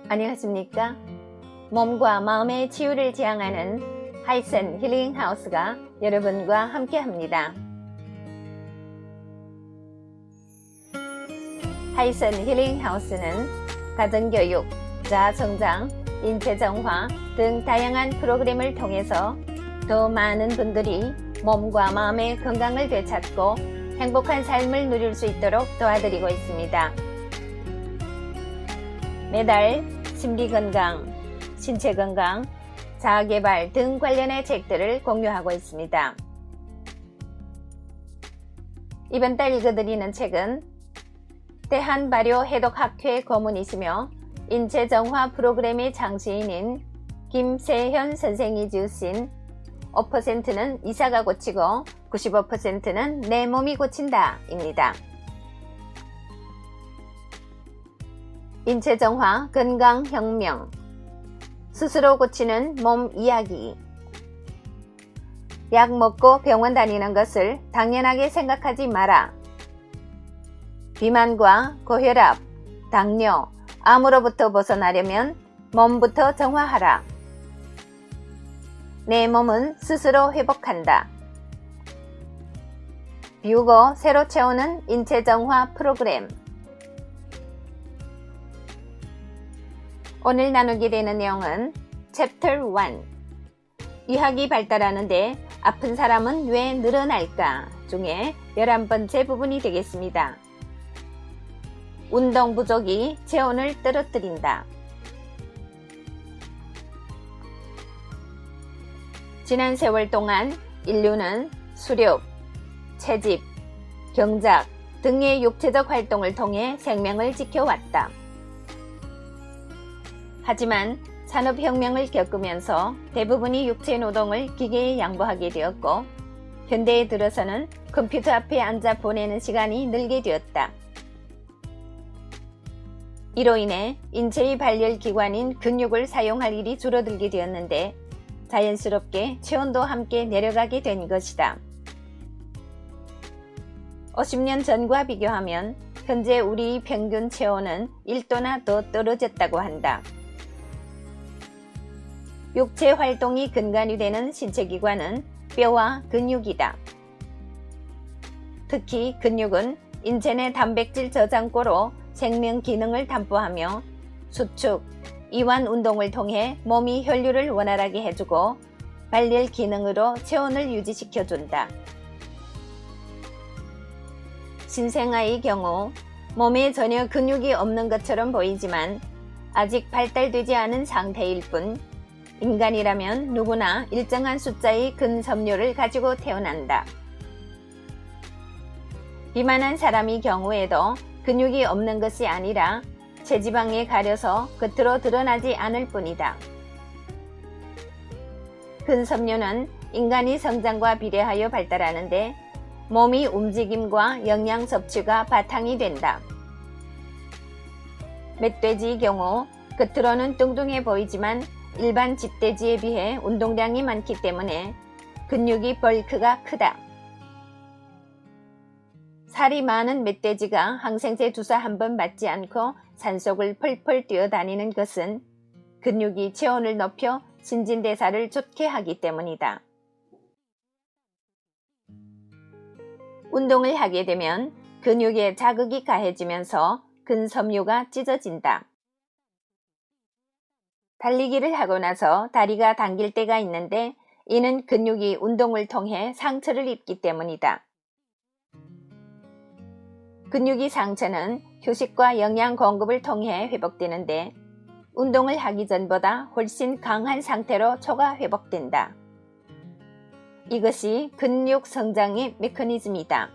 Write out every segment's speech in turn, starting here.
안녕하십니까? 몸과 마음의 치유를 지향하는 하이센 힐링 하우스가 여러분과 함께 합니다. 하이센 힐링 하우스는 가정교육, 자아성장, 인체정화 등 다양한 프로그램을 통해서 더 많은 분들이 몸과 마음의 건강을 되찾고 행복한 삶을 누릴 수 있도록 도와드리고 있습니다. 매달 심리건강, 신체건강, 자아개발 등 관련의 책들을 공유하고 있습니다. 이번 달 읽어드리는 책은 대한발효해독학회 고문이시며 인체정화 프로그램의 창시인인 김세현 선생이 지으신 5%는 이사가 고치고 95%는 내 몸이 고친다 입니다. 인체정화 건강혁명, 스스로 고치는 몸 이야기. 약 먹고 병원 다니는 것을 당연하게 생각하지 마라. 비만과 고혈압, 당뇨, 암으로부터 벗어나려면 몸부터 정화하라. 내 몸은 스스로 회복한다. 비우고 새로 채우는 인체정화 프로그램. 오늘 나누게 되는 내용은 챕터 1 의학이 발달하는데 아픈 사람은 왜 늘어날까 중에 11번째 부분이 되겠습니다. 운동 부족이 체온을 떨어뜨린다. 지난 세월 동안 인류는 수렵, 채집, 경작 등의 육체적 활동을 통해 생명을 지켜왔다. 하지만 산업혁명을 겪으면서 대부분이 육체 노동을 기계에 양보하게 되었고 현대에 들어서는 컴퓨터 앞에 앉아 보내는 시간이 늘게 되었다. 이로 인해 인체의 발열기관인 근육을 사용할 일이 줄어들게 되었는데 자연스럽게 체온도 함께 내려가게 된 것이다. 50년 전과 비교하면 현재 우리의 평균 체온은 1도나 더 떨어졌다고 한다. 육체 활동이 근간이 되는 신체기관은 뼈와 근육이다. 특히 근육은 인체 내 단백질 저장고로 생명 기능을 담보하며 수축, 이완 운동을 통해 몸이 혈류를 원활하게 해주고 발열 기능으로 체온을 유지시켜준다. 신생아의 경우 몸에 전혀 근육이 없는 것처럼 보이지만 아직 발달되지 않은 상태일 뿐 인간이라면 누구나 일정한 숫자의 근섬유를 가지고 태어난다. 비만한 사람의 경우에도 근육이 없는 것이 아니라 체지방에 가려서 겉으로 드러나지 않을 뿐이다. 근섬유는 인간의 성장과 비례하여 발달하는데 몸의 움직임과 영양 섭취가 바탕이 된다. 멧돼지의 경우 겉으로는 뚱뚱해 보이지만 일반 집돼지에 비해 운동량이 많기 때문에 근육이 벌크가 크다. 살이 많은 멧돼지가 항생제 주사 한 번 맞지 않고 산속을 펄펄 뛰어다니는 것은 근육이 체온을 높여 신진대사를 좋게 하기 때문이다. 운동을 하게 되면 근육에 자극이 가해지면서 근섬유가 찢어진다. 달리기를 하고 나서 다리가 당길 때가 있는데 이는 근육이 운동을 통해 상처를 입기 때문이다. 근육의 상처는 휴식과 영양 공급을 통해 회복되는데 운동을 하기 전보다 훨씬 강한 상태로 초과 회복된다. 이것이 근육 성장의 메커니즘이다.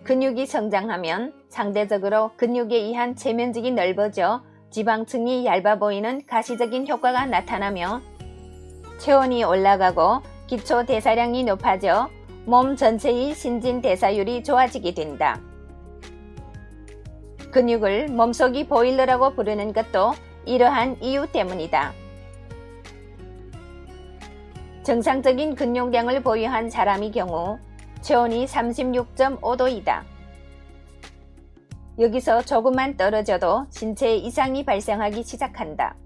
근육이 성장하면 상대적으로 근육에 의한 체면적이 넓어져 지방층이 얇아 보이는 가시적인 효과가 나타나며 체온이 올라가고 기초 대사량이 높아져 몸 전체의 신진대사율이 좋아지게 된다. 근육을 몸속의 보일러라고 부르는 것도 이러한 이유 때문이다. 정상적인 근육량을 보유한 사람의 경우 체온이 36.5도이다. 여기서 조금만 떨어져도 신체에 이상이 발생하기 시작한다.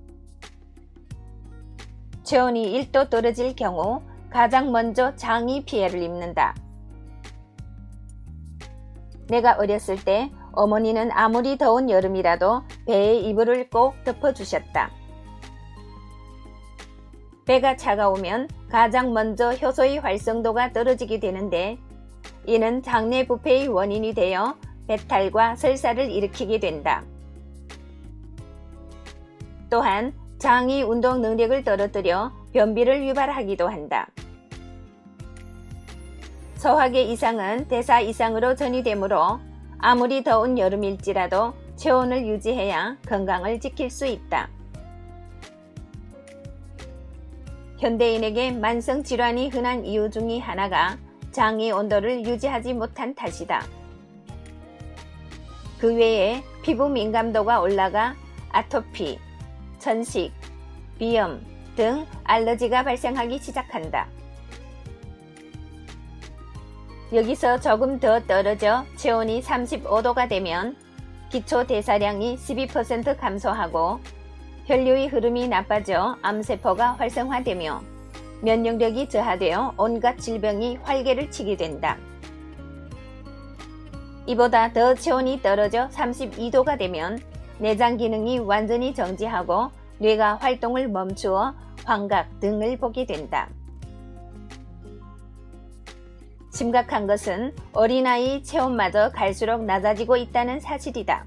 체온이 1도 떨어질 경우 가장 먼저 장이 피해를 입는다. 내가 어렸을 때 어머니는 아무리 더운 여름이라도 배에 이불을 꼭 덮어주셨다. 배가 차가우면 가장 먼저 효소의 활성도가 떨어지게 되는데 이는 장내 부패의 원인이 되어 배탈과 설사를 일으키게 된다. 또한 장이 운동 능력을 떨어뜨려 변비를 유발하기도 한다. 소화계 이상은 대사 이상으로 전이되므로 아무리 더운 여름일지라도 체온을 유지해야 건강을 지킬 수 있다. 현대인에게 만성질환이 흔한 이유 중의 하나가 장의 온도를 유지하지 못한 탓이다. 그 외에 피부 민감도가 올라가 아토피, 천식, 비염 등 알러지가 발생하기 시작한다. 여기서 조금 더 떨어져 체온이 35도가 되면 기초 대사량이 12% 감소하고 혈류의 흐름이 나빠져 암세포가 활성화되며 면역력이 저하되어 온갖 질병이 활개를 치게 된다. 이보다 더 체온이 떨어져 32도가 되면 내장 기능이 완전히 정지하고 뇌가 활동을 멈추어 환각 등을 보게 된다. 심각한 것은 어린아이 체온마저 갈수록 낮아지고 있다는 사실이다.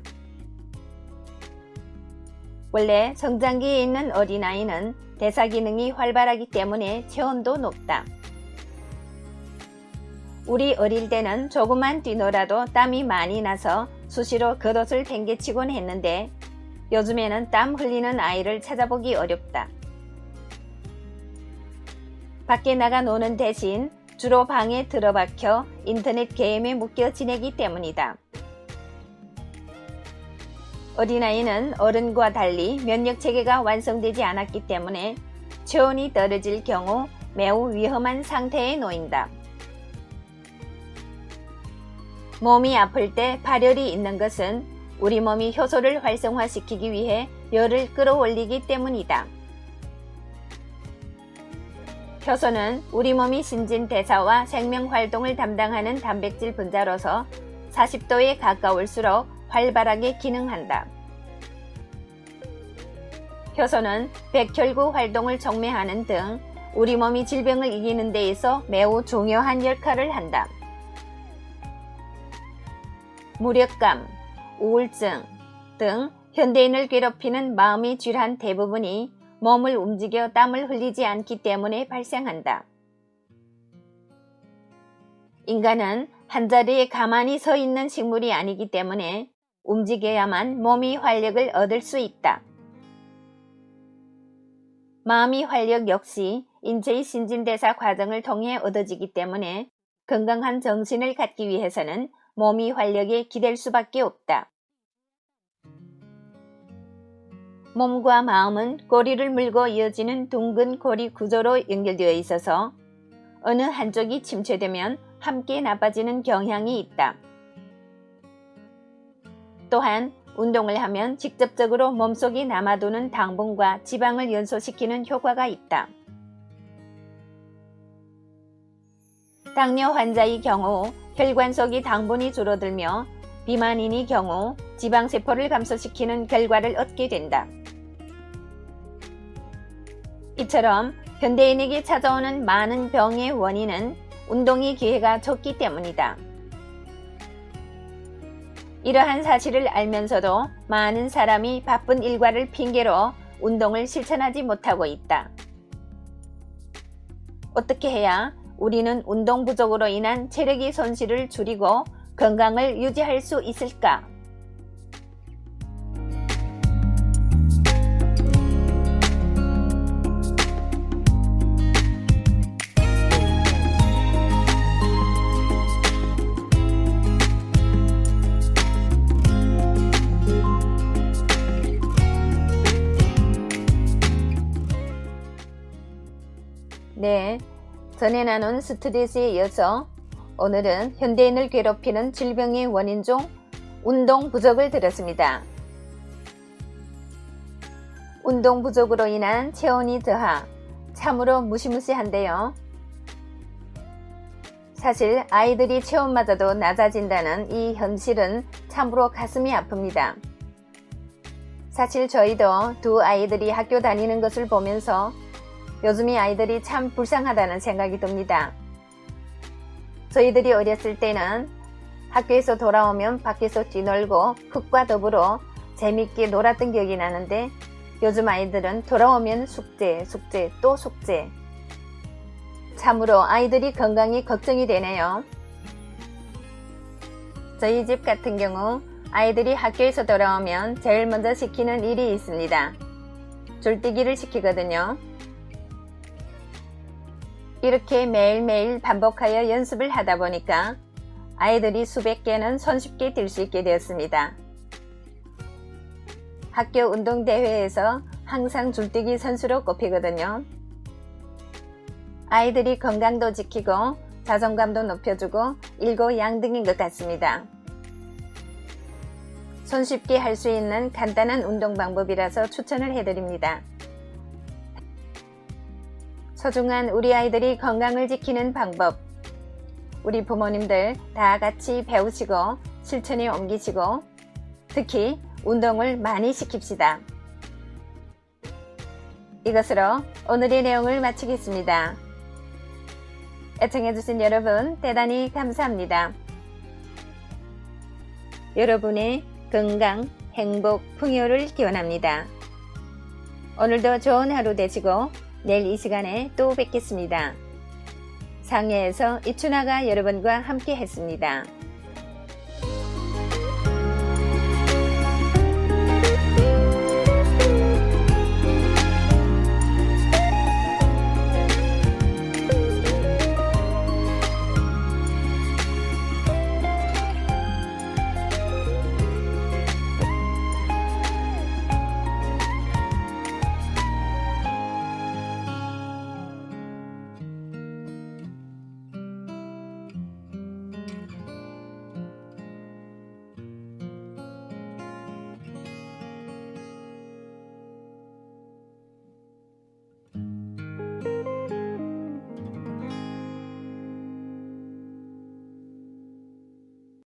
원래 성장기에 있는 어린아이는 대사 기능이 활발하기 때문에 체온도 높다. 우리 어릴 때는 조금만 뛰놀아도 땀이 많이 나서 수시로 겉옷을 팽개치곤 했는데 요즘에는 땀 흘리는 아이를 찾아보기 어렵다. 밖에 나가 노는 대신 주로 방에 들어박혀 인터넷 게임에 묶여 지내기 때문이다. 어린아이는 어른과 달리 면역체계가 완성되지 않았기 때문에 체온이 떨어질 경우 매우 위험한 상태에 놓인다. 몸이 아플 때 발열이 있는 것은 우리 몸이 효소를 활성화시키기 위해 열을 끌어올리기 때문이다. 효소는 우리 몸이 신진대사와 생명활동을 담당하는 단백질 분자로서 40도에 가까울수록 활발하게 기능한다. 효소는 백혈구 활동을 촉매하는 등 우리 몸이 질병을 이기는 데 있어 매우 중요한 역할을 한다. 무력감, 우울증 등 현대인을 괴롭히는 마음의 질환 대부분이 몸을 움직여 땀을 흘리지 않기 때문에 발생한다. 인간은 한자리에 가만히 서 있는 식물이 아니기 때문에 움직여야만 몸이 활력을 얻을 수 있다. 마음의 활력 역시 인체의 신진대사 과정을 통해 얻어지기 때문에 건강한 정신을 갖기 위해서는 몸의 활력에 기댈 수밖에 없다. 몸과 마음은 꼬리를 물고 이어지는 둥근 고리 구조로 연결되어 있어서 어느 한쪽이 침체되면 함께 나빠지는 경향이 있다. 또한 운동을 하면 직접적으로 몸속에 남아도는 당분과 지방을 연소시키는 효과가 있다. 당뇨 환자의 경우 혈관 속의 당분이 줄어들며 비만인의 경우 지방세포를 감소시키는 결과를 얻게 된다. 이처럼 현대인에게 찾아오는 많은 병의 원인은 운동의 기회가 적기 때문이다. 이러한 사실을 알면서도 많은 사람이 바쁜 일과를 핑계로 운동을 실천하지 못하고 있다. 어떻게 해야 우리는 운동 부족으로 인한 체력의 손실을 줄이고 건강을 유지할 수 있을까? 네, 전에 나눈 스트레스에 이어서 오늘은 현대인을 괴롭히는 질병의 원인 중 운동 부족을 들었습니다. 운동 부족으로 인한 체온이 저하, 참으로 무시무시한데요. 사실 아이들이 체온마저도 낮아진다는 이 현실은 참으로 가슴이 아픕니다. 사실 저희도 두 아이들이 학교 다니는 것을 보면서 요즘의 아이들이 참 불쌍하다는 생각이 듭니다. 저희들이 어렸을 때는 학교에서 돌아오면 밖에서 뛰놀고 흙과 더불어 재밌게 놀았던 기억이 나는데 요즘 아이들은 돌아오면 숙제, 또 숙제. 참으로 아이들이 건강이 걱정이 되네요. 저희 집 같은 경우 아이들이 학교에서 돌아오면 제일 먼저 시키는 일이 있습니다. 줄뛰기를 시키거든요. 이렇게 매일매일 반복하여 연습을 하다 보니까 아이들이 수백 개는 손쉽게 뛸 수 있게 되었습니다. 학교 운동대회에서 항상 줄뛰기 선수로 꼽히거든요. 아이들이 건강도 지키고 자존감도 높여주고 일거양득인 것 같습니다. 손쉽게 할 수 있는 간단한 운동 방법이라서 추천을 해드립니다. 소중한 우리 아이들이 건강을 지키는 방법, 우리 부모님들 다 같이 배우시고 실천에 옮기시고 특히 운동을 많이 시킵시다. 이것으로 오늘의 내용을 마치겠습니다. 애청해주신 여러분 대단히 감사합니다. 여러분의 건강, 행복, 풍요를 기원합니다. 오늘도 좋은 하루 되시고 내일 이 시간에 또 뵙겠습니다. 상해에서 이춘아가 여러분과 함께 했습니다.